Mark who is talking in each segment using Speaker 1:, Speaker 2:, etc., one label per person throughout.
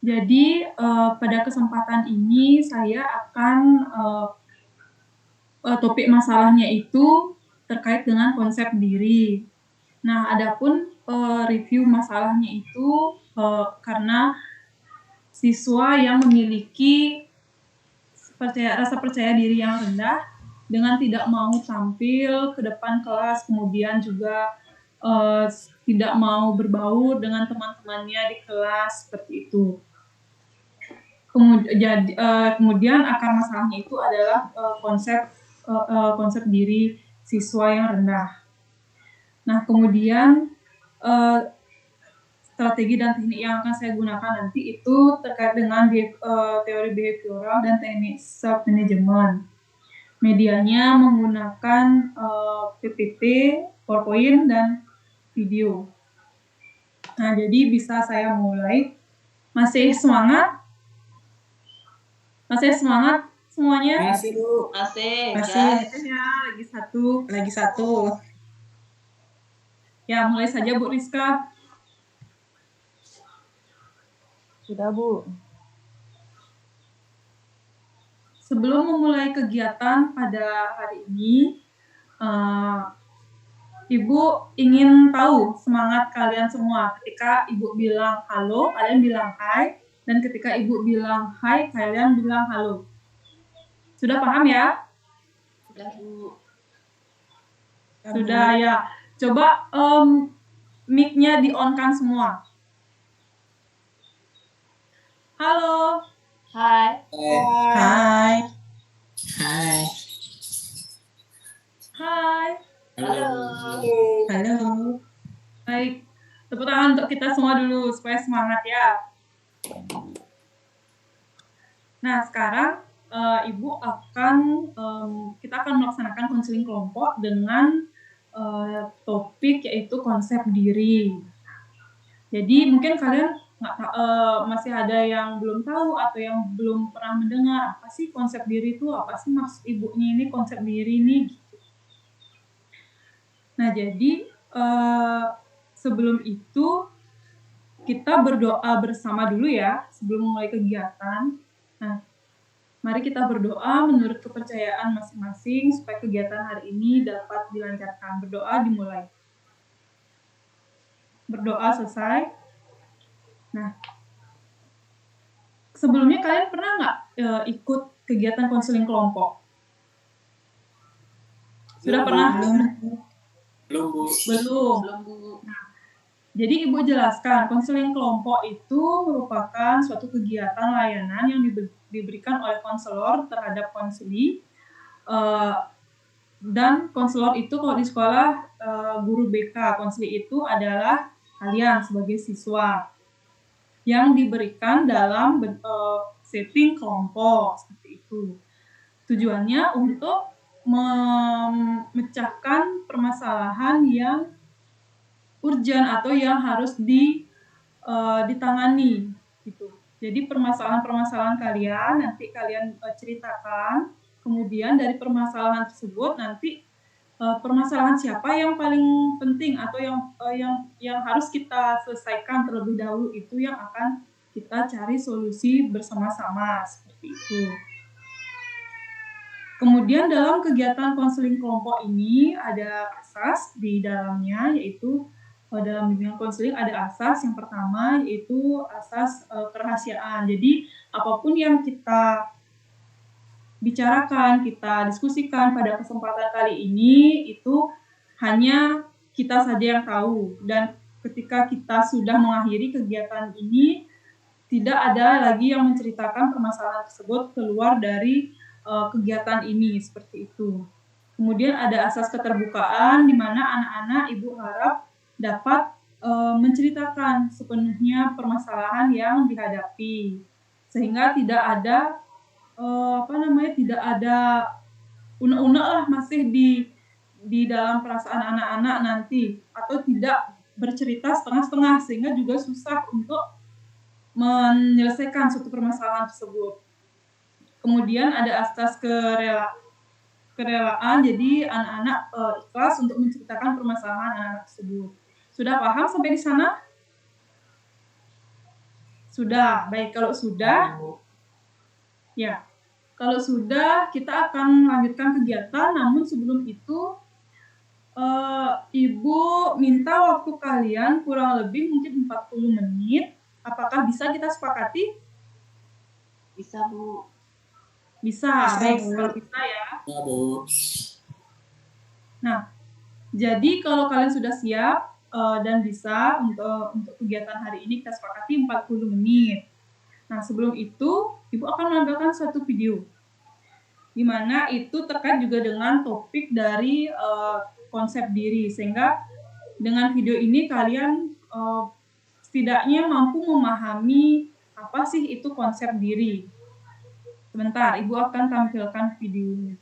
Speaker 1: Jadi, pada kesempatan ini saya akan, topik masalahnya itu terkait dengan konsep diri. Nah, adapun, review masalahnya itu, karena siswa yang memiliki rasa percaya diri yang rendah dengan tidak mau tampil ke depan kelas, kemudian juga, tidak mau berbaur dengan teman-temannya di kelas, seperti itu. Kemudian akar masalahnya itu adalah konsep diri siswa yang rendah. Nah, kemudian strategi dan teknik yang akan saya gunakan nanti itu terkait dengan teori behavioral dan teknik self management. Medianya menggunakan PPT, PowerPoint, dan video. Nah, jadi bisa saya mulai. Masih semangat? Masih semangat semuanya?
Speaker 2: Masih, Bu.
Speaker 3: Masih,
Speaker 1: Masih
Speaker 3: gas.
Speaker 1: ya,
Speaker 2: Lagi satu.
Speaker 1: Ya, mulai saja Bu Rizka.
Speaker 3: Sudah, Bu.
Speaker 1: Sebelum memulai kegiatan pada hari ini, Ibu ingin tahu semangat kalian semua. Ketika Ibu bilang halo, kalian bilang hai. Dan ketika Ibu bilang hai, kalian bilang halo. Sudah paham ya?
Speaker 3: Sudah, Bu.
Speaker 1: Sudah ya. Coba mic-nya di-on-kan semua. Halo.
Speaker 3: Hai.
Speaker 2: Hai. Hai.
Speaker 1: Hai.
Speaker 3: Halo.
Speaker 2: Halo.
Speaker 1: Baik. Tepuk tangan untuk kita semua dulu supaya semangat ya. Nah, sekarang Ibu kita akan melaksanakan konseling kelompok dengan topik yaitu konsep diri. Jadi mungkin kalian masih ada yang belum tahu atau yang belum pernah mendengar apa sih konsep diri itu, apa sih maksud Ibunya ini konsep diri ini. Gitu. Nah, jadi sebelum itu kita berdoa bersama dulu ya sebelum mulai kegiatan. Nah, mari kita berdoa menurut kepercayaan masing-masing supaya kegiatan hari ini dapat dilancarkan. Berdoa dimulai. Berdoa selesai. Nah, sebelumnya kalian pernah nggak ikut kegiatan konseling kelompok? Sudah pernah?
Speaker 2: Belum, Bu.
Speaker 1: Belum. Nah, jadi Ibu jelaskan, konseling kelompok itu merupakan suatu kegiatan layanan yang diberikan oleh konselor terhadap konseli. Dan konselor itu kalau di sekolah guru BK, konseli itu adalah kalian sebagai siswa yang diberikan dalam setting kelompok seperti itu. Tujuannya untuk memecahkan permasalahan yang urgent atau yang harus ditangani gitu. Jadi permasalahan-permasalahan kalian nanti kalian ceritakan, kemudian dari permasalahan tersebut nanti permasalahan siapa yang paling penting atau yang harus kita selesaikan terlebih dahulu itu yang akan kita cari solusi bersama-sama seperti itu. Kemudian dalam kegiatan konseling kelompok ini ada asas di dalamnya, yaitu dalam bimbingan konseling ada asas yang pertama yaitu asas kerahasiaan. Jadi apapun yang kita bicarakan, kita diskusikan pada kesempatan kali ini itu hanya kita saja yang tahu, dan ketika kita sudah mengakhiri kegiatan ini tidak ada lagi yang menceritakan permasalahan tersebut keluar dari kegiatan ini seperti itu. Kemudian ada asas keterbukaan di mana anak-anak Ibu harap dapat menceritakan sepenuhnya permasalahan yang dihadapi sehingga tidak ada tidak ada unek-unek lah masih di dalam perasaan anak-anak nanti, atau tidak bercerita setengah-setengah sehingga juga susah untuk menyelesaikan suatu permasalahan tersebut. Kemudian ada asas kerelaan, jadi anak-anak ikhlas untuk menceritakan permasalahan anak-anak tersebut. Sudah paham sampai di sana? Sudah, baik. Kalau sudah, ya. Kalau sudah, kita akan melanjutkan kegiatan. Namun sebelum itu, Ibu minta waktu kalian kurang lebih mungkin 40 menit. Apakah bisa kita sepakati?
Speaker 3: Bisa, Bu.
Speaker 1: Bisa,
Speaker 2: Bisa,
Speaker 1: baik.
Speaker 2: Bu.
Speaker 1: Kalau bisa ya.
Speaker 2: Ya, Bu.
Speaker 1: Nah, jadi kalau kalian sudah siap dan bisa untuk kegiatan hari ini, kita sepakati 40 menit. Nah, sebelum itu, Ibu akan menampilkan suatu video, di mana itu terkait juga dengan topik dari konsep diri, sehingga dengan video ini kalian setidaknya mampu memahami apa sih itu konsep diri. Sebentar, Ibu akan tampilkan videonya.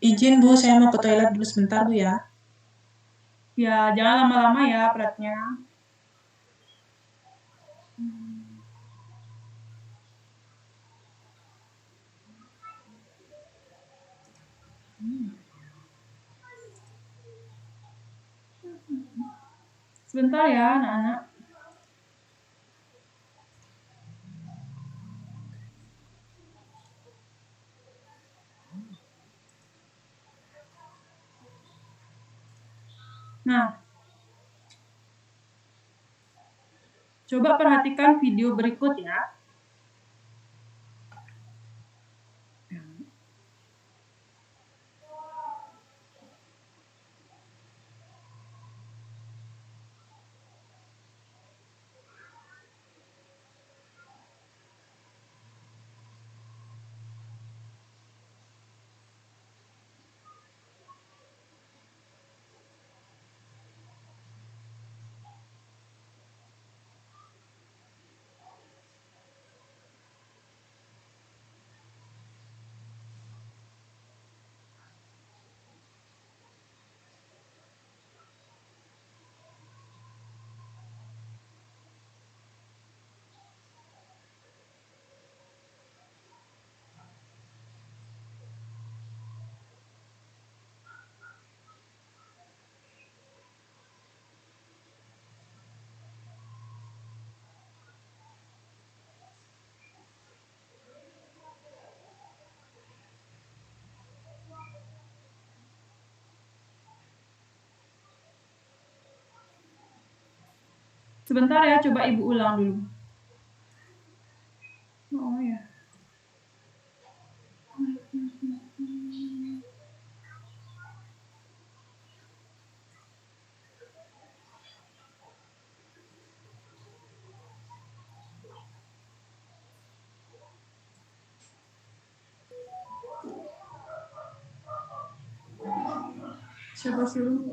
Speaker 2: Izin, Bu, saya mau ke toilet dulu sebentar, Bu, ya.
Speaker 1: Ya, jangan lama-lama ya perhatnya. Sebentar ya, anak-anak. Nah, coba perhatikan video berikut ya. Sebentar ya, coba Ibu ulang dulu. Oh ya. Siapa sih lu?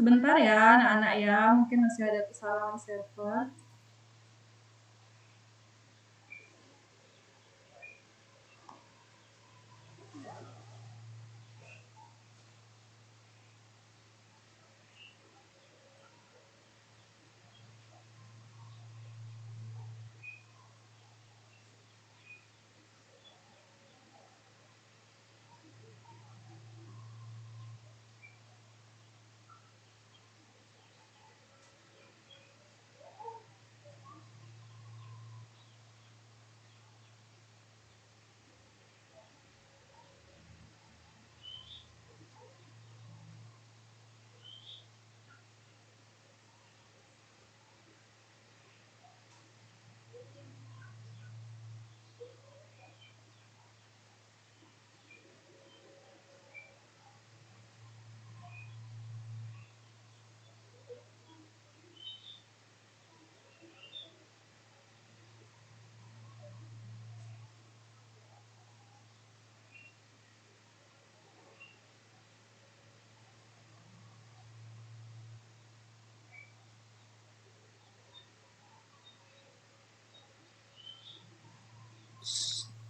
Speaker 1: Sebentar ya, anak-anak ya, mungkin masih ada kesalahan server.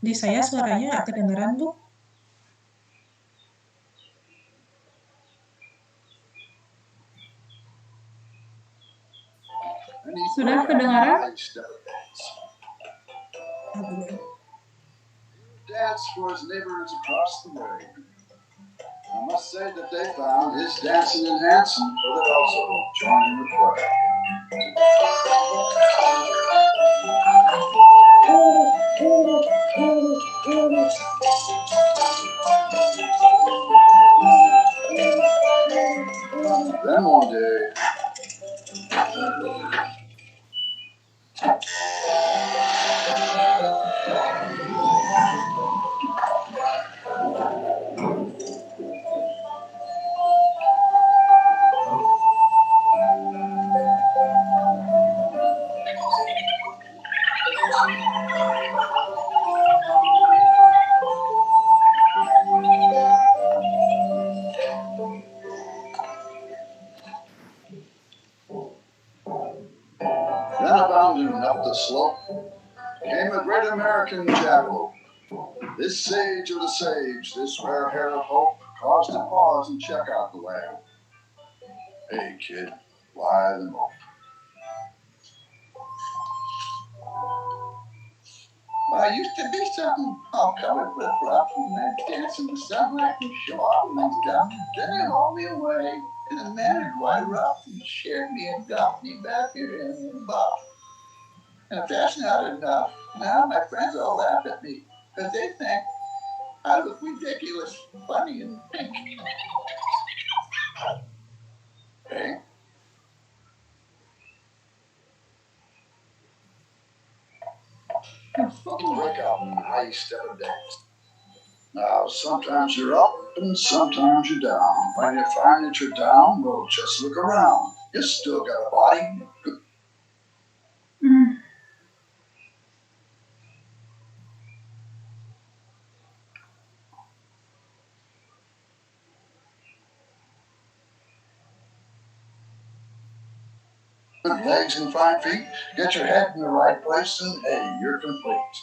Speaker 2: Di saya suaranya nggak kedengeran, Bu.
Speaker 1: Sudah kedengaran?
Speaker 4: Dance for his neighbors across the way. I must say that they found his dancing enhancing, but it also joined in the play. Then one day, abounding up the slope came a great American jackalope. This sage of the sage, this rare hair of hope, caused to pause and check out the lad. Hey kid, why the mope? Well, I used to be something all covered with fluff, and I'd dance in the sunlight and show off my stuff. Then they hauled me away in a manner quite rough and shared me and dumped me back here in the buff. And if that's not enough, now my friends all laugh at me, because they think I look ridiculous, funny, and pink. Hey? Break out and how you step and dance. Now, sometimes you're up and sometimes you're down. When you find that you're down, well, just look around. You still got a body. Good legs and fine feet. Get your head in the right place and hey, you're complete.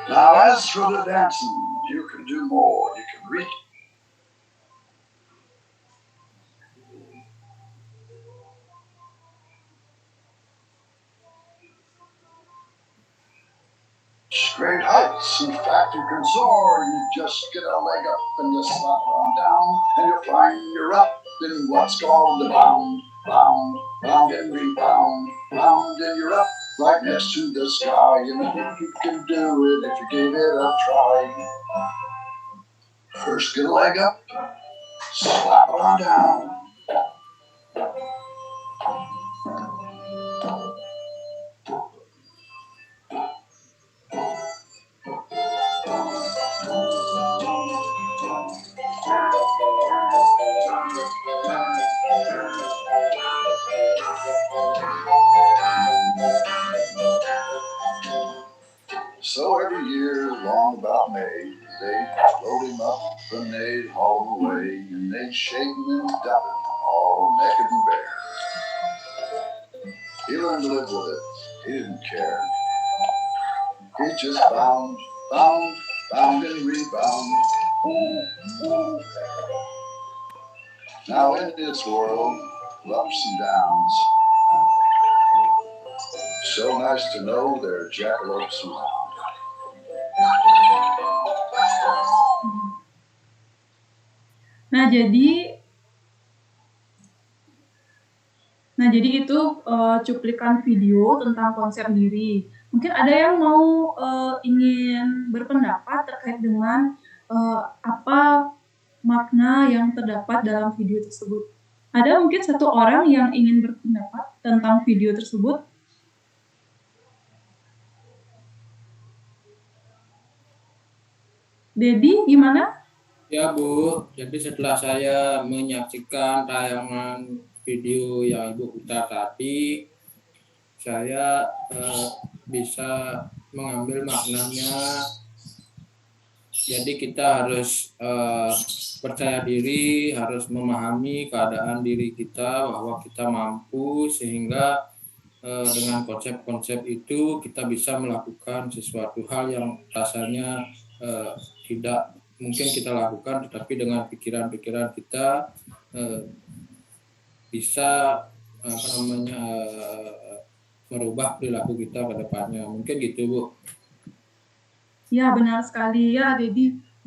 Speaker 4: Now, as for the dancing, you can do more. You can reach. Great heights. In fact, you can soar. You just get a leg up and you slap on down, and you find you're up in what's called the bound, bound, bound and rebound, bound, and you're up right next to the sky. And you can do it if you give it a try. First, get a leg up, slap it on down. So every year, along about May, they'd load him up and they'd haul him away, and they'd shake him and dump him all naked and bare. He learned to live with it. He didn't care. He just bound, bound, bound and rebound. Now in this world of ups and downs, so nice to know there are jackalopes around.
Speaker 1: Nah, jadi itu cuplikan video tentang konser diri. Mungkin ada yang mau ingin berpendapat terkait dengan apa makna yang terdapat dalam video tersebut. Ada mungkin satu orang yang ingin berpendapat tentang video tersebut? Dedi, gimana?
Speaker 5: Ya Bu, jadi setelah saya menyaksikan tayangan video yang Ibu putar tadi, saya bisa mengambil maknanya. Jadi kita harus percaya diri, harus memahami keadaan diri kita bahwa kita mampu, sehingga dengan konsep-konsep itu kita bisa melakukan sesuatu hal yang rasanya tidak mungkin kita lakukan, tetapi dengan pikiran-pikiran kita bisa merubah perilaku kita ke depannya. Mungkin gitu, Bu.
Speaker 1: Ya, benar sekali ya,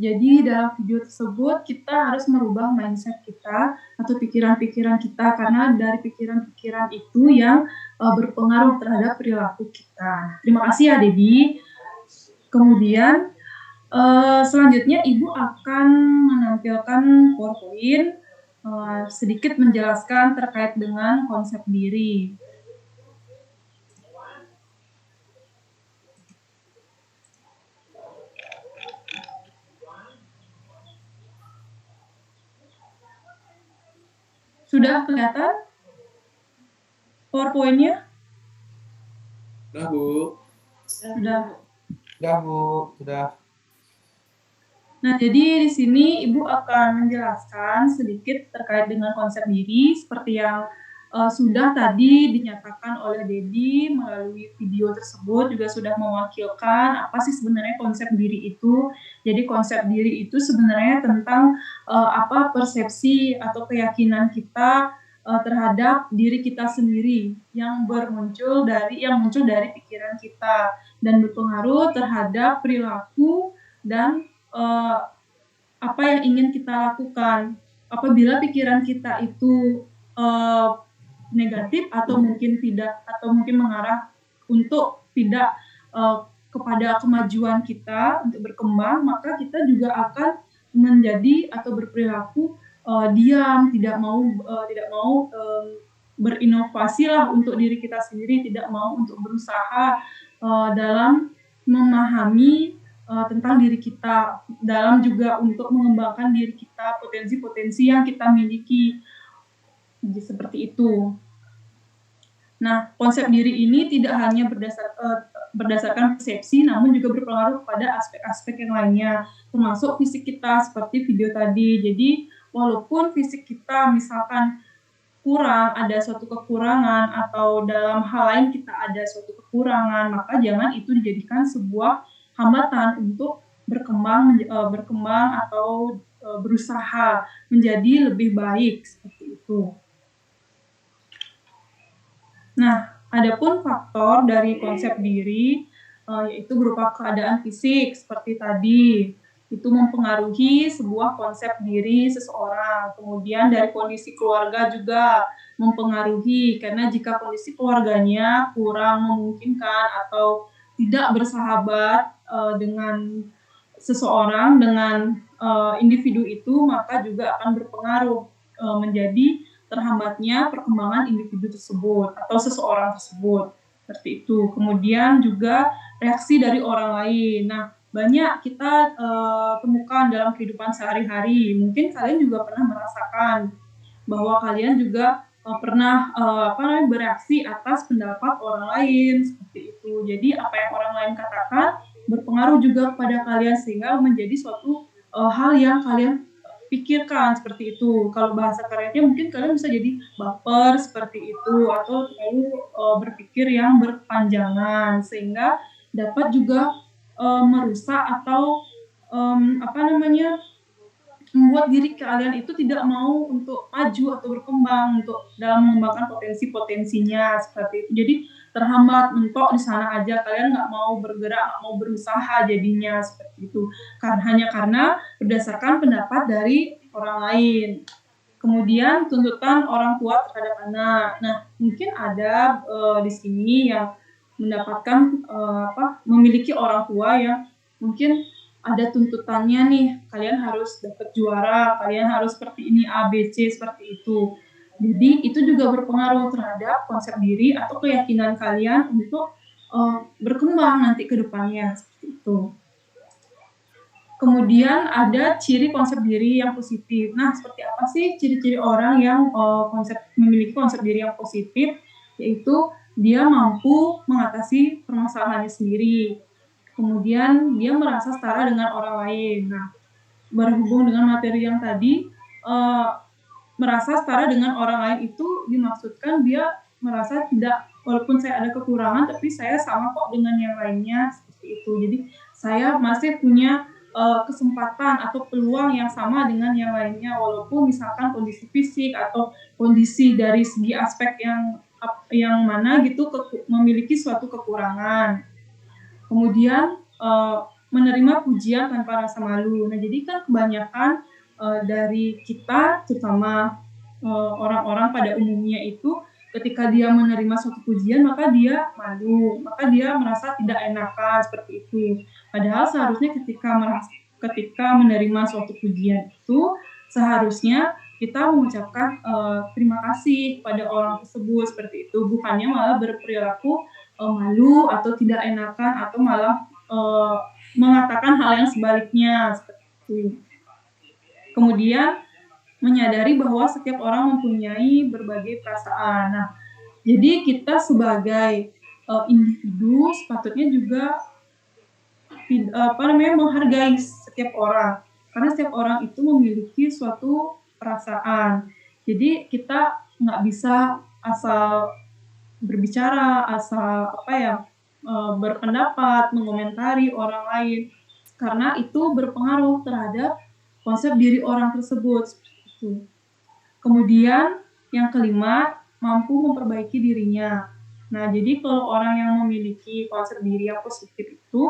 Speaker 1: Jadi dalam video tersebut kita harus merubah mindset kita atau pikiran-pikiran kita karena dari pikiran-pikiran itu yang berpengaruh terhadap perilaku kita. Terima kasih ya, Dedi. Kemudian selanjutnya Ibu akan menampilkan PowerPoint sedikit menjelaskan terkait dengan konsep diri. Sudah kelihatan PowerPoint-nya?
Speaker 5: Sudah, Bu.
Speaker 1: Sudah.
Speaker 5: Sudah, Bu. Sudah.
Speaker 1: Nah, jadi di sini Ibu akan menjelaskan sedikit terkait dengan konsep diri seperti yang sudah tadi dinyatakan oleh Dedi melalui video tersebut, juga sudah mewakilkan apa sih sebenarnya konsep diri itu. Jadi konsep diri itu sebenarnya tentang apa persepsi atau keyakinan kita terhadap diri kita sendiri yang muncul dari pikiran kita dan berpengaruh terhadap perilaku dan apa yang ingin kita lakukan. Apabila pikiran kita itu negatif atau mungkin tidak, atau mungkin mengarah untuk tidak kepada kemajuan kita untuk berkembang, maka kita juga akan menjadi atau berperilaku diam, tidak mau berinovasi lah untuk diri kita sendiri, tidak mau untuk berusaha dalam memahami tentang diri kita, dalam juga untuk mengembangkan diri kita, potensi-potensi yang kita miliki, seperti itu. Nah, konsep diri ini tidak hanya berdasarkan persepsi, namun juga berpengaruh pada aspek-aspek yang lainnya, termasuk fisik kita seperti video tadi. Jadi, walaupun fisik kita misalkan kurang, ada suatu kekurangan, atau dalam hal lain kita ada suatu kekurangan, maka jangan itu dijadikan sebuah hambatan untuk berkembang atau berusaha menjadi lebih baik, seperti itu. Nah, adapun faktor dari konsep diri yaitu berupa keadaan fisik seperti tadi, itu mempengaruhi sebuah konsep diri seseorang. Kemudian dari kondisi keluarga juga mempengaruhi, karena jika kondisi keluarganya kurang memungkinkan atau tidak bersahabat dengan seseorang, dengan individu itu, maka juga akan berpengaruh menjadi terhambatnya perkembangan individu tersebut atau seseorang tersebut, seperti itu. Kemudian juga reaksi dari orang lain. Nah, banyak kita temukan dalam kehidupan sehari-hari. Mungkin kalian juga pernah merasakan bahwa kalian juga pernah bereaksi atas pendapat orang lain, seperti itu. Jadi apa yang orang lain katakan berpengaruh juga kepada kalian, sehingga menjadi suatu hal yang kalian pikirkan, seperti itu. Kalau bahasa kerennya mungkin kalian bisa jadi baper seperti itu, atau terlalu berpikir yang berkepanjangan, sehingga dapat juga merusak atau membuat diri kalian itu tidak mau untuk maju atau berkembang untuk dalam mengembangkan potensi-potensinya, seperti itu. Jadi terhambat, mentok di sana aja, kalian nggak mau bergerak, nggak mau berusaha jadinya, seperti itu. Hanya karena berdasarkan pendapat dari orang lain. Kemudian tuntutan orang tua terhadap anak. Nah, mungkin ada di sini yang mendapatkan memiliki orang tua yang mungkin ada tuntutannya nih, kalian harus dapat juara, kalian harus seperti ini, A, B, C, seperti itu. Jadi itu juga berpengaruh terhadap konsep diri atau keyakinan kalian untuk berkembang nanti ke depannya, seperti itu. Kemudian ada ciri konsep diri yang positif. Nah, seperti apa sih ciri-ciri orang yang memiliki konsep diri yang positif? Yaitu dia mampu mengatasi permasalahannya sendiri. Kemudian dia merasa setara dengan orang lain. Nah, berhubung dengan materi yang tadi, merasa setara dengan orang lain itu dimaksudkan dia merasa tidak, walaupun saya ada kekurangan tapi saya sama kok dengan yang lainnya, seperti itu. Jadi saya masih punya kesempatan atau peluang yang sama dengan yang lainnya, walaupun misalkan kondisi fisik atau kondisi dari segi aspek yang mana gitu memiliki suatu kekurangan. Kemudian menerima pujian tanpa rasa malu. Nah, jadi kan kebanyakan dari kita, terutama orang-orang pada umumnya itu, ketika dia menerima suatu pujian maka dia malu, maka dia merasa tidak enakan, seperti itu. Padahal seharusnya ketika menerima suatu pujian itu seharusnya kita mengucapkan terima kasih kepada orang tersebut, seperti itu, bukannya malah berperilaku malu atau tidak enakan atau malah mengatakan hal yang sebaliknya, seperti itu. Kemudian menyadari bahwa setiap orang mempunyai berbagai perasaan. Nah, jadi kita sebagai individu sepatutnya juga menghargai setiap orang, karena setiap orang itu memiliki suatu perasaan. Jadi kita nggak bisa asal berbicara, asal berpendapat, mengomentari orang lain, karena itu berpengaruh terhadap konsep diri orang tersebut. Itu. Kemudian yang kelima, mampu memperbaiki dirinya. Nah, jadi kalau orang yang memiliki konsep diri yang positif itu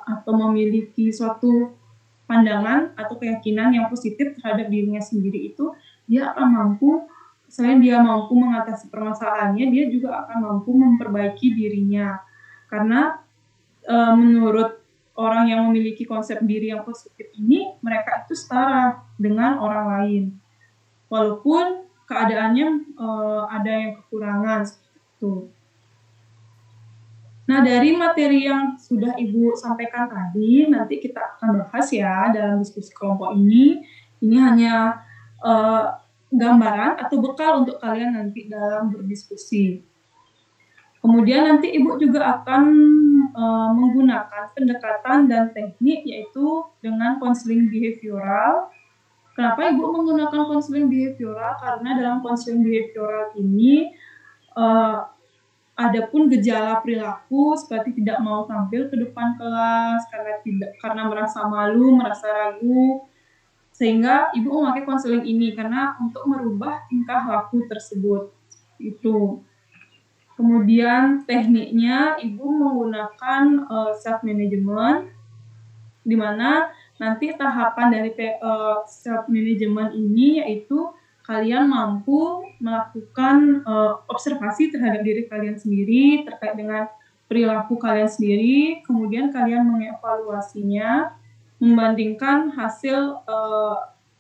Speaker 1: atau memiliki suatu pandangan atau keyakinan yang positif terhadap dirinya sendiri itu, dia akan mampu, selain dia mampu mengatasi permasalahannya, dia juga akan mampu memperbaiki dirinya. Karena menurut orang yang memiliki konsep diri yang positif ini, mereka itu setara dengan orang lain. Walaupun keadaannya ada yang kekurangan, seperti itu. Nah, dari materi yang sudah Ibu sampaikan tadi, nanti kita akan bahas ya dalam diskusi kelompok ini. Ini hanya gambaran atau bekal untuk kalian nanti dalam berdiskusi. Kemudian nanti Ibu juga akan menggunakan pendekatan dan teknik, yaitu dengan konseling behavioral. Kenapa Ibu menggunakan konseling behavioral? Karena dalam konseling behavioral ini adapun gejala perilaku seperti tidak mau tampil ke depan kelas karena merasa malu, merasa ragu, sehingga Ibu memakai konseling ini karena untuk merubah tingkah laku tersebut. Itu. Kemudian tekniknya Ibu menggunakan self management, di mana nanti tahapan dari self management ini yaitu kalian mampu melakukan observasi terhadap diri kalian sendiri terkait dengan perilaku kalian sendiri, kemudian kalian mengevaluasinya, membandingkan hasil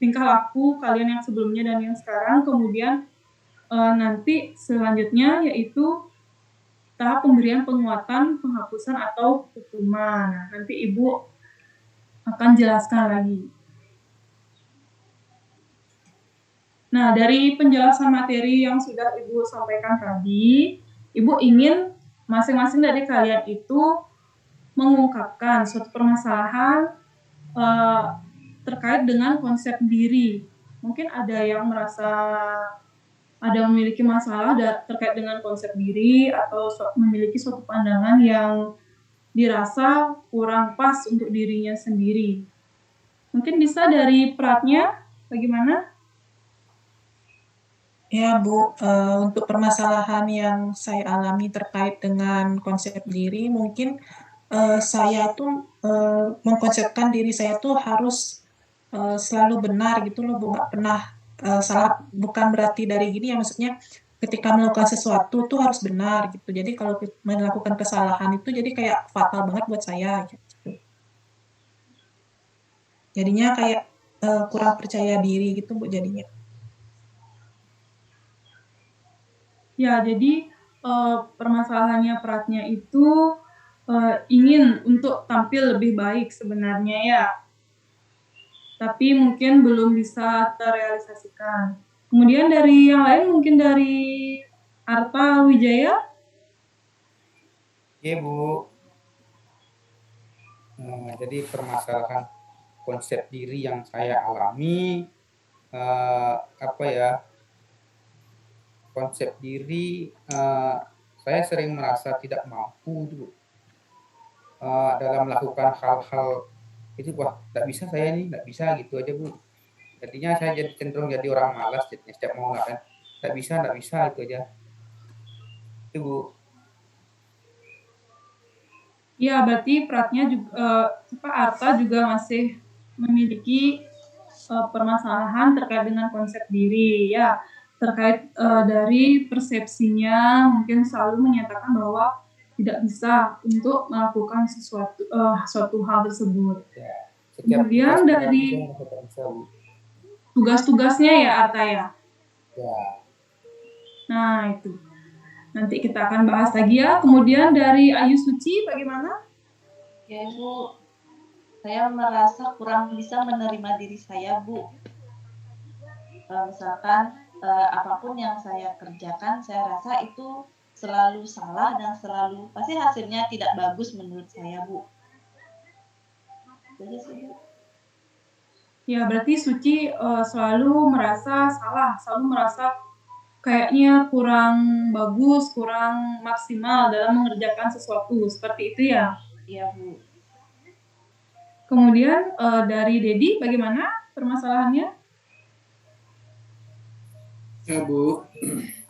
Speaker 1: tingkah laku kalian yang sebelumnya dan yang sekarang, kemudian nanti selanjutnya yaitu tahap pemberian penguatan, penghapusan atau hukuman. Nah, nanti Ibu akan jelaskan lagi. Nah, dari penjelasan materi yang sudah Ibu sampaikan tadi, Ibu ingin masing-masing dari kalian itu mengungkapkan suatu permasalahan terkait dengan konsep diri. Mungkin ada yang memiliki masalah terkait dengan konsep diri atau memiliki suatu pandangan yang dirasa kurang pas untuk dirinya sendiri. Mungkin bisa dari Pratnya, bagaimana?
Speaker 2: Ya Bu, untuk permasalahan yang saya alami terkait dengan konsep diri, mungkin saya tuh mengkonsepkan diri saya tuh harus selalu benar gitu loh Bu, nggak pernah salah. Bukan berarti dari gini ya, maksudnya ketika melakukan sesuatu tuh harus benar gitu. Jadi kalau melakukan kesalahan itu jadi kayak fatal banget buat saya gitu. Jadinya kayak kurang percaya diri gitu Bu jadinya.
Speaker 1: Ya, jadi permasalahannya Pratnya itu ingin untuk tampil lebih baik sebenarnya ya, tapi mungkin belum bisa terrealisasikan. Kemudian dari yang lain, mungkin dari Arta Wijaya.
Speaker 5: Iya Bu. Jadi permasalahan konsep diri yang saya alami
Speaker 6: konsep diri, saya sering merasa tidak mampu tuh, dalam melakukan hal-hal itu, wah nggak bisa saya nih, nggak bisa gitu aja Bu. Jadinya saya jadi cenderung jadi orang malas jadinya setiap mau ngapain, nggak bisa itu aja. Itu Bu.
Speaker 1: Ya, berarti Pratnya juga, Arta juga masih memiliki permasalahan terkait dengan konsep diri, ya, terkait dari persepsinya mungkin selalu menyatakan bahwa tidak bisa untuk melakukan suatu hal tersebut.
Speaker 6: Ya, setiap
Speaker 1: Kemudian
Speaker 6: tugas
Speaker 1: dari
Speaker 6: kita nggak bisa Bu.
Speaker 1: tugas-tugasnya ya Arta ya.
Speaker 6: Ya,
Speaker 1: Nah, itu. Nanti kita akan bahas lagi ya. Kemudian dari Ayu Suci bagaimana?
Speaker 3: Ya Bu, saya merasa kurang bisa menerima diri saya Bu. Misalkan apapun yang saya kerjakan, saya rasa itu selalu salah dan selalu pasti hasilnya tidak bagus menurut saya Bu. Jadi sih Bu.
Speaker 1: Ya, berarti Suci selalu merasa salah, selalu merasa kayaknya kurang bagus, kurang maksimal dalam mengerjakan sesuatu. Seperti itu ya.
Speaker 3: Iya Bu.
Speaker 1: Kemudian dari Dedi bagaimana permasalahannya?
Speaker 5: Ya Bu,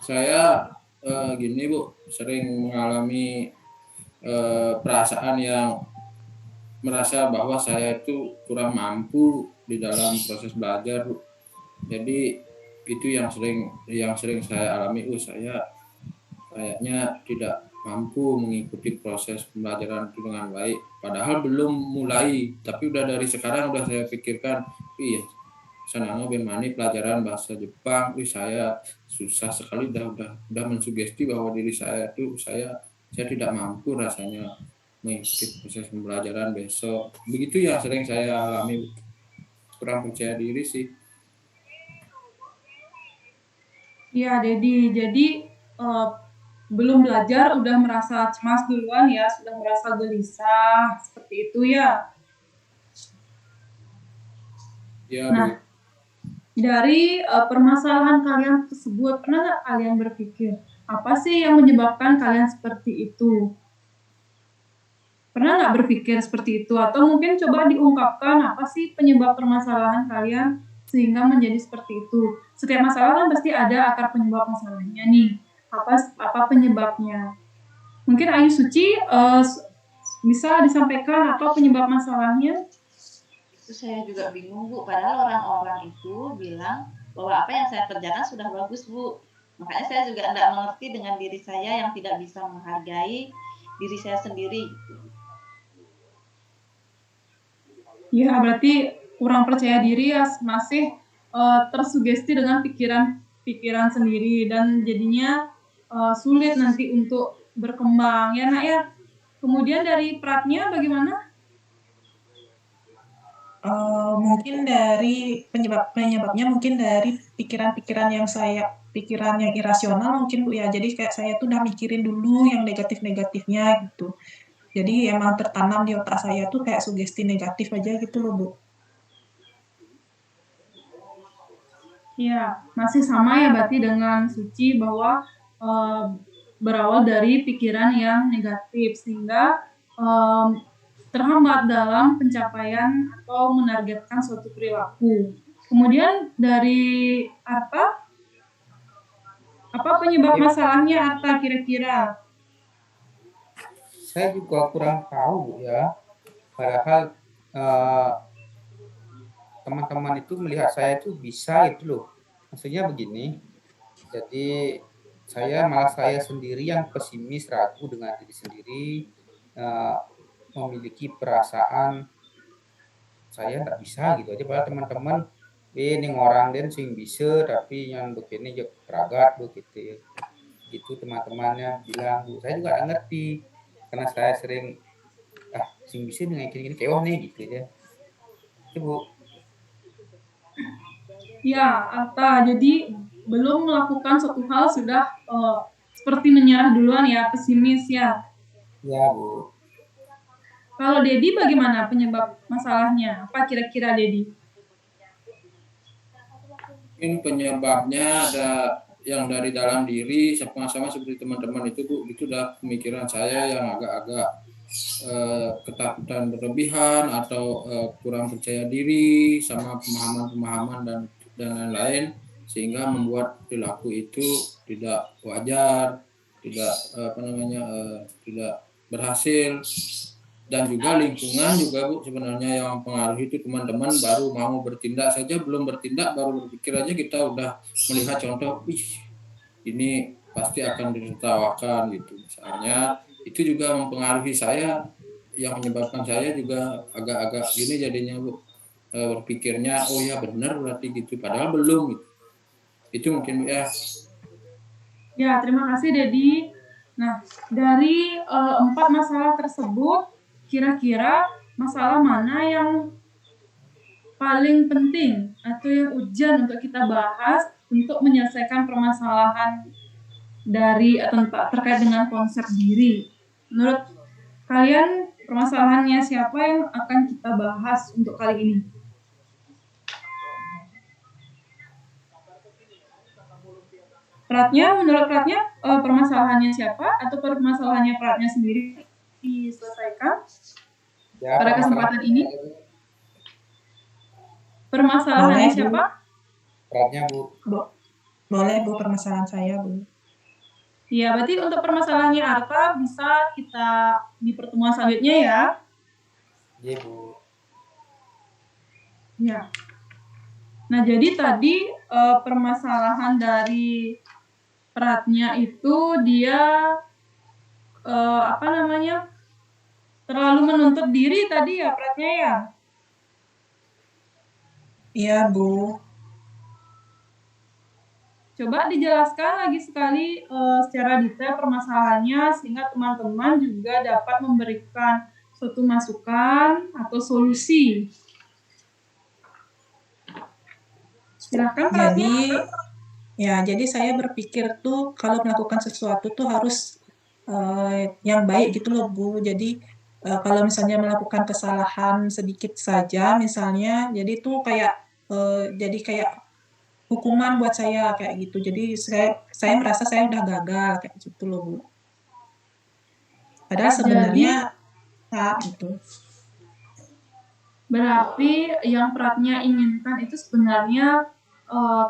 Speaker 5: saya gini Bu, sering mengalami perasaan yang merasa bahwa saya itu kurang mampu di dalam proses belajar Bu. Jadi itu yang sering saya alami. Saya kayaknya tidak mampu mengikuti proses pembelajaran itu dengan baik. Padahal belum mulai, tapi udah dari sekarang udah saya pikirkan, iya senangnya bagaimana pelajaran bahasa Jepang, saya susah sekali, udah mensugesti bahwa diri saya itu saya tidak mampu rasanya mengikuti proses pembelajaran besok. Begitu yang sering saya alami, kurang percaya diri sih.
Speaker 1: Ya, Dedi. Jadi belum belajar udah merasa cemas duluan ya, sudah merasa gelisah, seperti itu ya.
Speaker 5: Ya,
Speaker 1: Nah,
Speaker 5: Bu.
Speaker 1: dari permasalahan kalian tersebut, pernah nggak kalian berpikir, apa sih yang menyebabkan kalian seperti itu? Pernah nggak berpikir seperti itu? Atau mungkin coba diungkapkan apa sih penyebab permasalahan kalian sehingga menjadi seperti itu? Setiap masalah kan pasti ada akar penyebab masalahnya nih. Apa penyebabnya? Mungkin Ayu Suci bisa disampaikan apa penyebab masalahnya?
Speaker 3: Itu saya juga bingung Bu, padahal orang-orang itu bilang bahwa apa yang saya kerjakan sudah bagus Bu. Makanya saya juga tidak mengerti dengan diri saya yang tidak bisa menghargai diri saya sendiri.
Speaker 1: Ya, berarti kurang percaya diri ya, masih tersugesti dengan pikiran sendiri dan jadinya sulit nanti untuk berkembang ya Nak ya. Kemudian dari Pratnya bagaimana?
Speaker 2: Mungkin dari penyebabnya mungkin dari pikiran yang irasional mungkin Bu ya. Jadi kayak saya tuh udah mikirin dulu yang negatif-negatifnya gitu. Jadi emang tertanam di otak saya tuh kayak sugesti negatif aja gitu loh Bu.
Speaker 1: Ya, masih sama ya berarti dengan Suci bahwa berawal dari pikiran yang negatif sehingga terhambat dalam pencapaian atau menargetkan suatu perilaku. Kemudian dari Arta, apa penyebab masalahnya Arta kira-kira?
Speaker 6: saya juga kurang tahu ya. Padahal teman-teman itu melihat saya itu bisa itu loh. Maksudnya begini, jadi saya sendiri yang pesimis, ragu dengan diri sendiri, memiliki perasaan saya nggak bisa gitu aja. Padahal teman-teman, ini orang dan sing bisa, tapi yang begini juga peragat begitu. Gitu teman-temannya bilang, Bu. Saya juga nggak ngerti karena saya sering sing bisa dengan gini kewan nih gitu ya. Itu Bu.
Speaker 1: Ya, Arta, jadi belum melakukan suatu hal sudah seperti menyerah duluan ya, pesimis ya.
Speaker 6: Ya Bu.
Speaker 1: Kalau Dedi bagaimana penyebab masalahnya? Apa kira-kira Dedi?
Speaker 5: Mungkin penyebabnya ada yang dari dalam diri sama-sama seperti teman-teman itu Bu, itu udah pemikiran saya yang agak-agak ketakutan berlebihan atau kurang percaya diri sama pemahaman-pemahaman dan lain-lain, sehingga membuat perilaku itu tidak wajar, tidak tidak berhasil. Dan juga lingkungan juga Bu sebenarnya yang mempengaruhi itu, teman-teman baru mau bertindak saja, belum bertindak baru berpikir aja kita udah melihat contoh, ini pasti akan ditertawakan gitu misalnya. Itu juga mempengaruhi saya, yang menyebabkan saya juga agak-agak gini jadinya Bu, berpikirnya oh ya benar berarti gitu, padahal belum gitu. Itu mungkin Bu ya.
Speaker 1: Ya, terima kasih Dedi. Nah, dari 4 masalah tersebut, kira-kira masalah mana yang paling penting atau yang urgent untuk kita bahas untuk menyelesaikan permasalahan dari terkait dengan konsep diri? Menurut kalian, permasalahannya siapa yang akan kita bahas untuk kali ini? Menurut Pratnya, permasalahannya siapa atau permasalahannya Pratnya sendiri diselesaikan
Speaker 6: Ya,
Speaker 1: pada kesempatan ini? Permasalahannya
Speaker 2: Boleh, Bu.
Speaker 1: siapa?
Speaker 6: Pratnya Bu.
Speaker 2: Boleh Bu, permasalahan saya Bu.
Speaker 1: Ya, berarti untuk permasalahannya Arta bisa kita di pertemuan selanjutnya ya.
Speaker 6: Iya Bu.
Speaker 1: Ya. Nah, jadi tadi permasalahan dari Pratnya itu dia terlalu menuntut diri tadi ya Pratnya ya.
Speaker 2: Iya Bu.
Speaker 1: Coba dijelaskan lagi sekali secara detail permasalahannya sehingga teman-teman juga dapat memberikan suatu masukan atau solusi. Silakan Pratnya.
Speaker 2: Jadi saya berpikir tuh kalau melakukan sesuatu tuh harus yang baik gitu loh Bu. Jadi kalau misalnya melakukan kesalahan sedikit saja misalnya, jadi tuh jadi kayak hukuman buat saya kayak gitu. Jadi saya merasa saya udah gagal kayak gitu loh Bu. Padahal sebenarnya gitu.
Speaker 1: Berarti yang Pratnya inginkan itu sebenarnya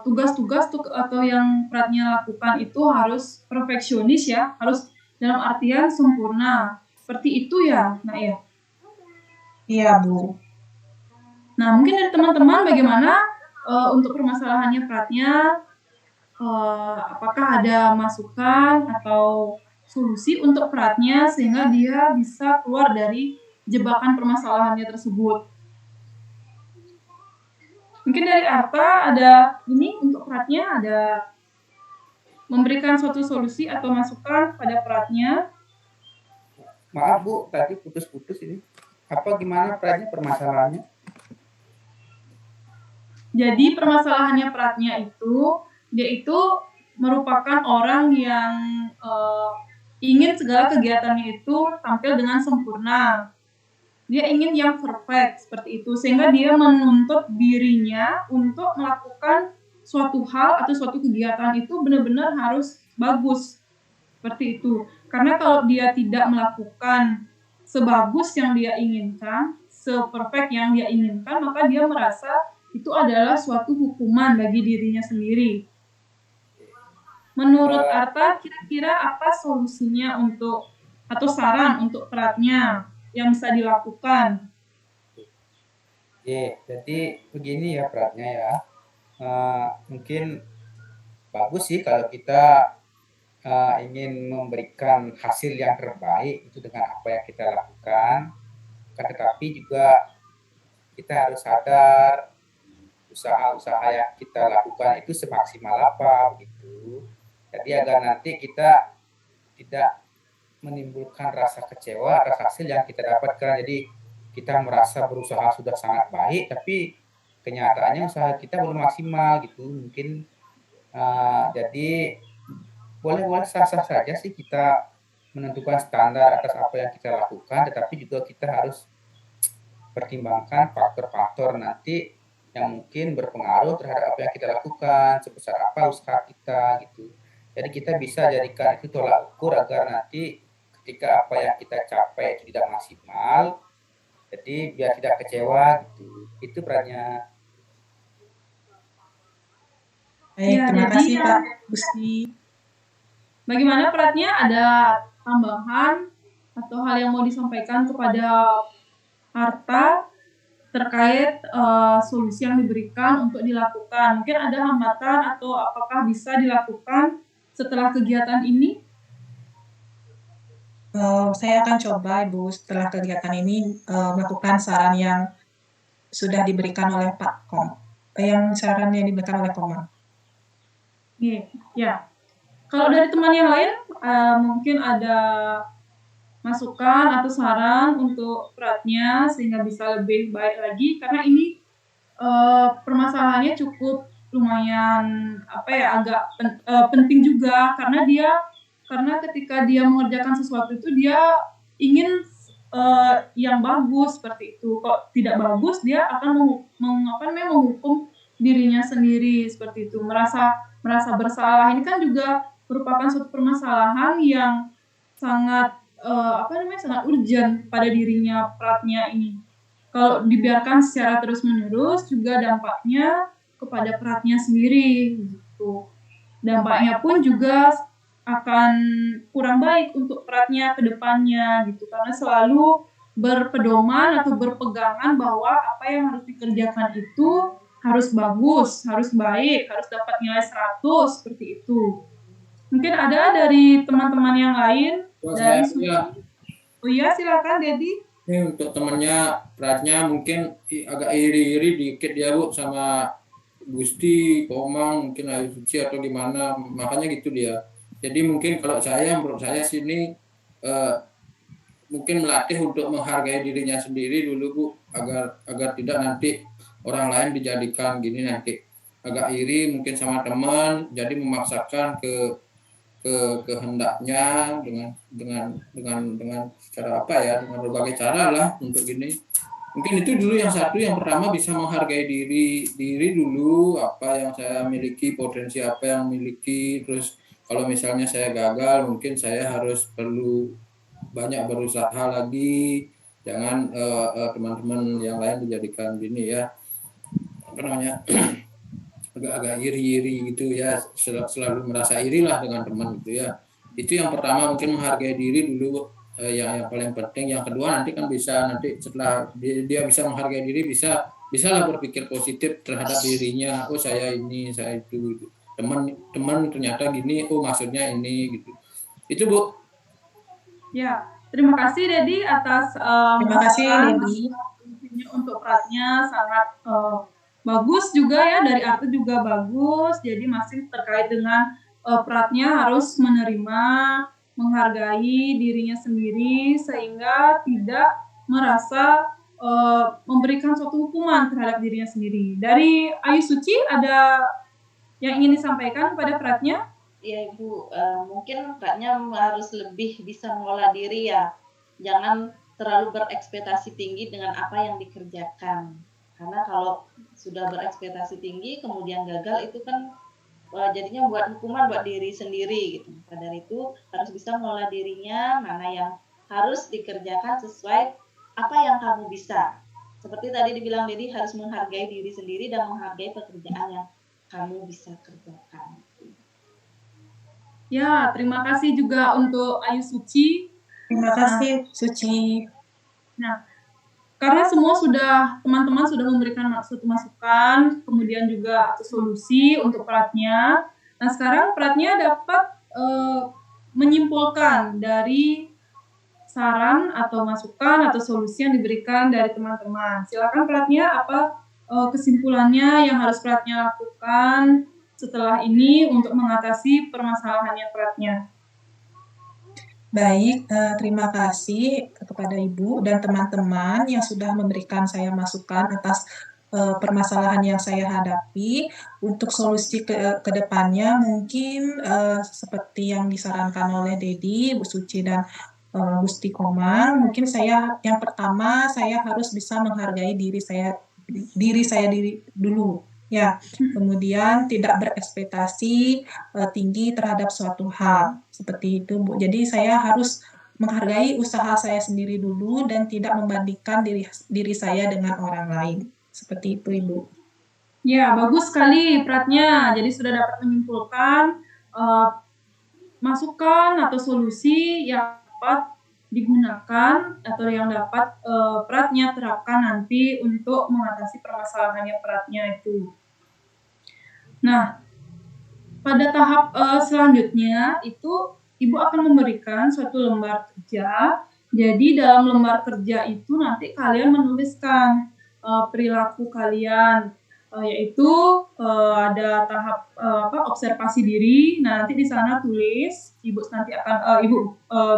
Speaker 1: tugas-tugas atau yang Pratnya lakukan itu harus perfeksionis ya, harus dalam artian sempurna. Seperti itu ya, nah ya.
Speaker 2: Iya Bu.
Speaker 1: Nah mungkin dari teman-teman bagaimana untuk permasalahannya Pratnya, apakah ada masukan atau solusi untuk Pratnya sehingga dia bisa keluar dari jebakan permasalahannya tersebut? Mungkin dari Arta ada ini untuk Pratnya, ada memberikan suatu solusi atau masukan pada Pratnya.
Speaker 6: Maaf Bu, tadi putus-putus ini. Apa gimana Pratnya permasalahannya?
Speaker 1: Jadi permasalahannya Pratnya itu, dia itu merupakan orang yang ingin segala kegiatannya itu tampil dengan sempurna. Dia ingin yang perfect seperti itu, sehingga dia menuntut dirinya untuk melakukan suatu hal atau suatu kegiatan itu benar-benar harus bagus seperti itu. Karena kalau dia tidak melakukan sebagus yang dia inginkan, seperfect yang dia inginkan, maka dia merasa itu adalah suatu hukuman bagi dirinya sendiri. Menurut Arta, kira-kira apa solusinya untuk atau saran untuk Pratnya yang bisa dilakukan?
Speaker 6: Jadi begini ya Pratnya ya. Mungkin bagus sih kalau kita ingin memberikan hasil yang terbaik itu dengan apa yang kita lakukan. Tetapi juga kita harus sadar usaha-usaha yang kita lakukan itu semaksimal apa begitu. Jadi agar nanti kita tidak menimbulkan rasa kecewa atas hasil yang kita dapatkan. Jadi kita merasa berusaha sudah sangat baik, tapi kenyataannya usaha kita belum maksimal gitu. Mungkin jadi boleh-boleh sah-sah saja sih kita menentukan standar atas apa yang kita lakukan, tetapi juga kita harus pertimbangkan faktor-faktor nanti yang mungkin berpengaruh terhadap apa yang kita lakukan, sebesar apa usaha kita gitu. Jadi kita bisa jadikan itu tolak ukur agar nanti ketika apa yang kita capai itu tidak maksimal, jadi biar tidak kecewa gitu. Itu perannya.
Speaker 2: Baik,
Speaker 1: Ya,
Speaker 2: terima
Speaker 1: jadi
Speaker 2: kasih Pak Gusti.
Speaker 1: bagaimana Pratnya, ada tambahan atau hal yang mau disampaikan kepada Arta terkait solusi yang diberikan untuk dilakukan? Mungkin ada hambatan atau apakah bisa dilakukan setelah kegiatan ini?
Speaker 2: Saya akan coba Ibu setelah kegiatan ini melakukan saran yang sudah diberikan oleh Pak Kom. Saran yang diberikan oleh Komang.
Speaker 1: Ya. Kalau dari teman yang lain, mungkin ada masukan atau saran untuk Pratnya sehingga bisa lebih baik lagi, karena ini permasalahannya cukup lumayan agak penting juga, karena ketika dia mengerjakan sesuatu itu dia ingin yang bagus seperti itu. Kok tidak bagus, dia akan menghukum dirinya sendiri seperti itu, merasa bersalah. Ini kan juga merupakan suatu permasalahan yang sangat sangat urgent pada dirinya Pratnya ini. Kalau dibiarkan secara terus-menerus juga dampaknya kepada Pratnya sendiri gitu. Dampaknya pun juga akan kurang baik untuk Pratnya ke depannya gitu, karena selalu berpedoman atau berpegangan bahwa apa yang harus dikerjakan itu harus bagus, harus baik, harus dapat nilai 100 seperti itu. Mungkin ada dari teman-teman yang lain dari Suci. Oh iya, silakan Dedi.
Speaker 5: Ini untuk temannya Pratnya mungkin agak iri-iri dikit dia Bu sama Gusti, Komang, mungkin Ayu Suci atau gimana, makanya gitu dia. Jadi mungkin kalau menurut saya sini mungkin melatih untuk menghargai dirinya sendiri dulu Bu, agar tidak nanti orang lain dijadikan gini, nanti agak iri mungkin sama teman, jadi memaksakan kehendaknya dengan cara dengan berbagai cara lah untuk gini. Mungkin itu dulu yang pertama bisa menghargai diri dulu, apa yang saya miliki, potensi apa yang miliki. Terus kalau misalnya saya gagal, mungkin saya perlu banyak berusaha lagi. Jangan teman-teman yang lain dijadikan gini ya, agak-agak iri gitu ya, selalu merasa iri lah dengan teman gitu ya. Itu yang pertama, mungkin menghargai diri dulu, yang paling penting. Yang kedua nanti kan bisa, nanti setelah dia bisa menghargai diri, bisalah berpikir positif terhadap dirinya. Oh saya ini, saya itu, teman ternyata gini, oh maksudnya ini gitu. Itu Bu.
Speaker 1: Ya, terima kasih Dedi atas
Speaker 2: Terima kasih Dedi.
Speaker 1: Untuk Pratnya sangat bagus juga ya, dari Arta juga bagus. Jadi masih terkait dengan Pratnya harus menerima, menghargai dirinya sendiri sehingga tidak merasa memberikan suatu hukuman terhadap dirinya sendiri. Dari Ayu Suci, ada yang ingin disampaikan kepada Pratnya?
Speaker 3: Ya Ibu, mungkin Pratnya harus lebih bisa mengolah diri ya. Jangan terlalu berekspektasi tinggi dengan apa yang dikerjakan. Karena kalau sudah berekspektasi tinggi kemudian gagal, itu kan jadinya buat hukuman buat diri sendiri gitu. Maka dari itu harus bisa mengolah dirinya, mana yang harus dikerjakan sesuai apa yang kamu bisa. Seperti tadi dibilang Dedi, harus menghargai diri sendiri dan menghargai pekerjaan yang kamu bisa kerjakan.
Speaker 1: Ya, terima kasih juga untuk Ayu Suci.
Speaker 2: Terima kasih Suci.
Speaker 1: Nah, karena teman-teman sudah memberikan suatu masukan, kemudian juga solusi untuk Pratnya. Nah, sekarang Pratnya dapat menyimpulkan dari saran atau masukan atau solusi yang diberikan dari teman-teman. Silakan Pratnya, apa kesimpulannya yang harus Pratnya lakukan setelah ini untuk mengatasi permasalahannya Pratnya?
Speaker 2: Baik, terima kasih kepada Ibu dan teman-teman yang sudah memberikan saya masukan atas permasalahan yang saya hadapi. Untuk solusi ke depannya mungkin seperti yang disarankan oleh Dedi, Bu Suci dan Gusti Komang, mungkin yang pertama saya harus bisa menghargai diri saya diri saya dulu. Ya, kemudian tidak berekspektasi tinggi terhadap suatu hal seperti itu, Bu. Jadi saya harus menghargai usaha saya sendiri dulu dan tidak membandingkan diri saya dengan orang lain. Seperti itu, Ibu.
Speaker 1: Ya, bagus sekali Pratnya. Jadi sudah dapat menyimpulkan masukan atau solusi yang dapat digunakan atau yang dapat Pratnya terapkan nanti untuk mengatasi permasalahannya Pratnya itu. Nah, pada tahap selanjutnya itu Ibu akan memberikan suatu lembar kerja. Jadi dalam lembar kerja itu nanti kalian menuliskan perilaku kalian, yaitu ada tahap observasi diri. Nah, nanti di sana tulis, Ibu nanti akan Ibu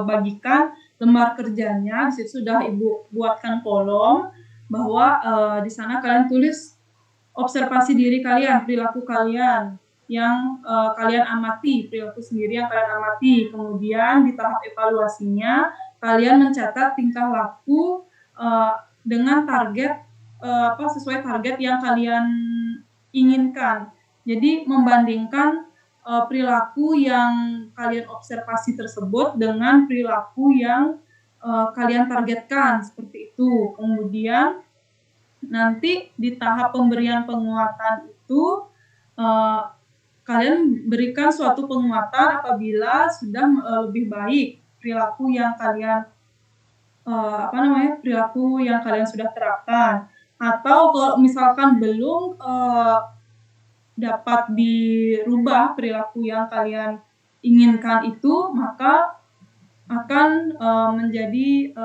Speaker 1: bagikan lembar kerjanya. Di situ sudah Ibu buatkan kolom bahwa di sana kalian tulis observasi diri kalian, perilaku kalian yang kalian amati, perilaku sendiri yang kalian amati. Kemudian di tahap evaluasinya kalian mencatat tingkah laku dengan target sesuai target yang kalian inginkan. Jadi membandingkan perilaku yang kalian observasi tersebut dengan perilaku yang kalian targetkan, seperti itu. Kemudian nanti di tahap pemberian penguatan itu kalian berikan suatu penguatan apabila sudah lebih baik perilaku yang kalian perilaku yang kalian sudah terapkan. Atau kalau misalkan belum dapat dirubah perilaku yang kalian inginkan itu, maka akan menjadi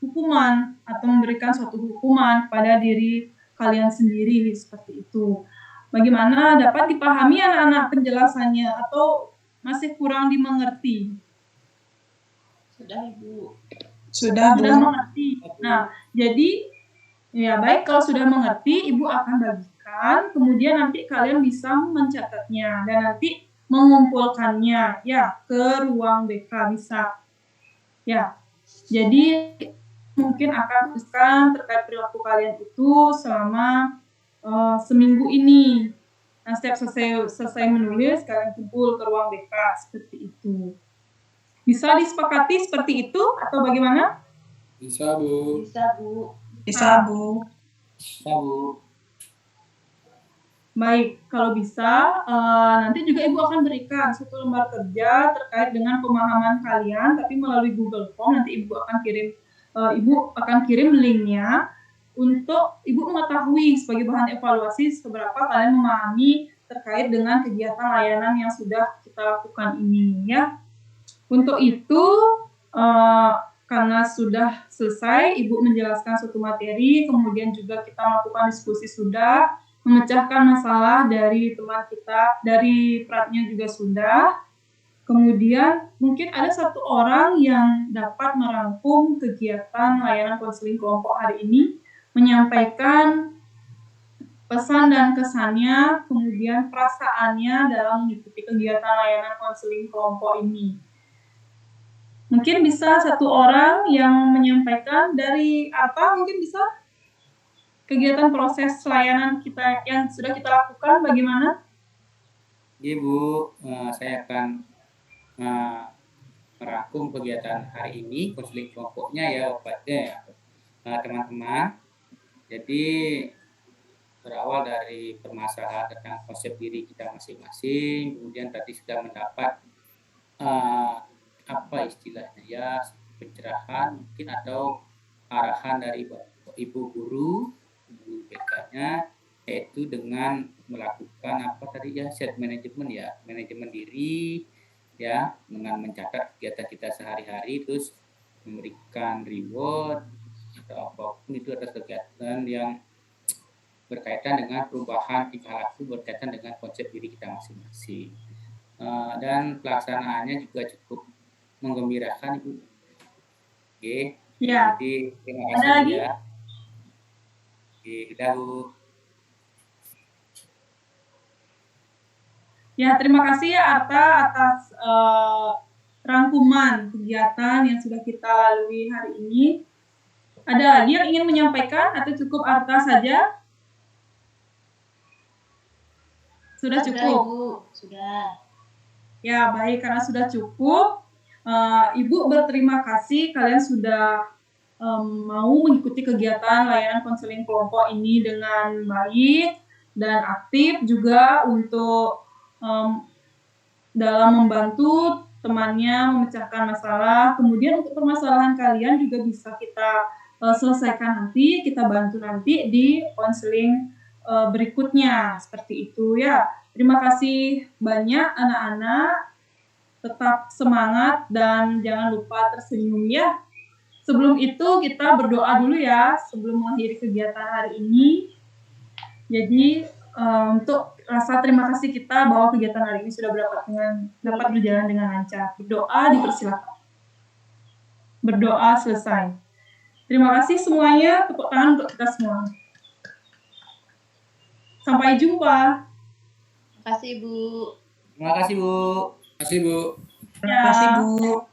Speaker 1: hukuman atau memberikan suatu hukuman pada diri kalian sendiri, seperti itu. Bagaimana, dapat dipahami anak-anak penjelasannya atau masih kurang dimengerti?
Speaker 3: Sudah, Ibu.
Speaker 2: Sudah, Bu.
Speaker 1: Sudah mengerti. Nah, jadi ya baik, kalau sudah mengerti, Ibu akan bagikan, kemudian nanti kalian bisa mencatatnya dan nanti mengumpulkannya ya ke ruang BK bisa. Ya, jadi mungkin akan tuliskan terkait perilaku kalian itu selama seminggu ini. Nah, setiap selesai menulis, kalian kumpul ke ruang BK, seperti itu. Bisa disepakati seperti itu atau bagaimana?
Speaker 5: Bisa, Bu.
Speaker 3: Bisa, Bu.
Speaker 2: Bisa, Bu.
Speaker 5: Bisa, Bu.
Speaker 1: Baik, kalau bisa, nanti juga Ibu akan berikan satu lembar kerja terkait dengan pemahaman kalian, tapi melalui Google Form. Nanti Ibu akan kirim linknya untuk Ibu mengetahui sebagai bahan evaluasi seberapa kalian memahami terkait dengan kegiatan layanan yang sudah kita lakukan ini, ya. Untuk itu, karena sudah selesai, Ibu menjelaskan suatu materi, kemudian juga kita melakukan diskusi sudah, memecahkan masalah dari teman kita, dari Pratnya juga sudah. Kemudian mungkin ada satu orang yang dapat merangkum kegiatan layanan konseling kelompok hari ini, menyampaikan pesan dan kesannya, kemudian perasaannya dalam mengikuti kegiatan layanan konseling kelompok ini. Mungkin bisa satu orang yang menyampaikan dari apa, mungkin bisa kegiatan proses layanan kita yang sudah kita lakukan bagaimana?
Speaker 6: Iya, Bu, saya akan merangkum kegiatan hari ini, konseling kelompoknya ya, obatnya ya, teman-teman. Jadi berawal dari permasalahan tentang konsep diri kita masing-masing, kemudian tadi sudah mendapat apa istilahnya ya, pencerahan mungkin atau arahan dari Ibu Guru BK-nya, yaitu dengan melakukan apa tadi ya, self management ya, manajemen diri ya, dengan mencatat kegiatan kita sehari-hari, terus memberikan reward atau apapun itu atas kegiatan yang berkaitan dengan perubahan tingkah laku berkaitan dengan konsep diri kita masing-masing. Dan pelaksanaannya juga cukup menggembirakan, Ibu. Oke.
Speaker 1: Ya.
Speaker 6: Jadi terima
Speaker 1: Ada
Speaker 6: kasih
Speaker 1: lagi?
Speaker 6: ya. Oke, udah, Bu.
Speaker 1: Ya, terima kasih ya Arta atas rangkuman kegiatan yang sudah kita lalui hari ini. Ada lagi yang ingin menyampaikan atau cukup Arta saja? Sudah
Speaker 3: Sudah,
Speaker 1: cukup?
Speaker 3: Ibu. Sudah.
Speaker 1: Ya, baik. Karena sudah cukup, Ibu berterima kasih kalian sudah mau mengikuti kegiatan layanan konseling kelompok ini dengan baik dan aktif juga untuk dalam membantu temannya memecahkan masalah. Kemudian untuk permasalahan kalian juga bisa kita selesaikan nanti, kita bantu nanti di konseling berikutnya. Seperti itu ya. Terima kasih banyak anak-anak. Tetap semangat dan jangan lupa tersenyum ya. Sebelum itu kita berdoa dulu ya sebelum mengakhiri kegiatan hari ini. Jadi untuk rasa terima kasih kita bahwa kegiatan hari ini sudah dapat berjalan dengan lancar. Berdoa dipersilakan. Berdoa selesai. Terima kasih semuanya. Tepuk tangan untuk kita semua. Sampai jumpa.
Speaker 3: Terima kasih, Bu.
Speaker 6: Terima kasih, Bu.
Speaker 5: Terima kasih Bu.
Speaker 2: Terima kasih, Bu.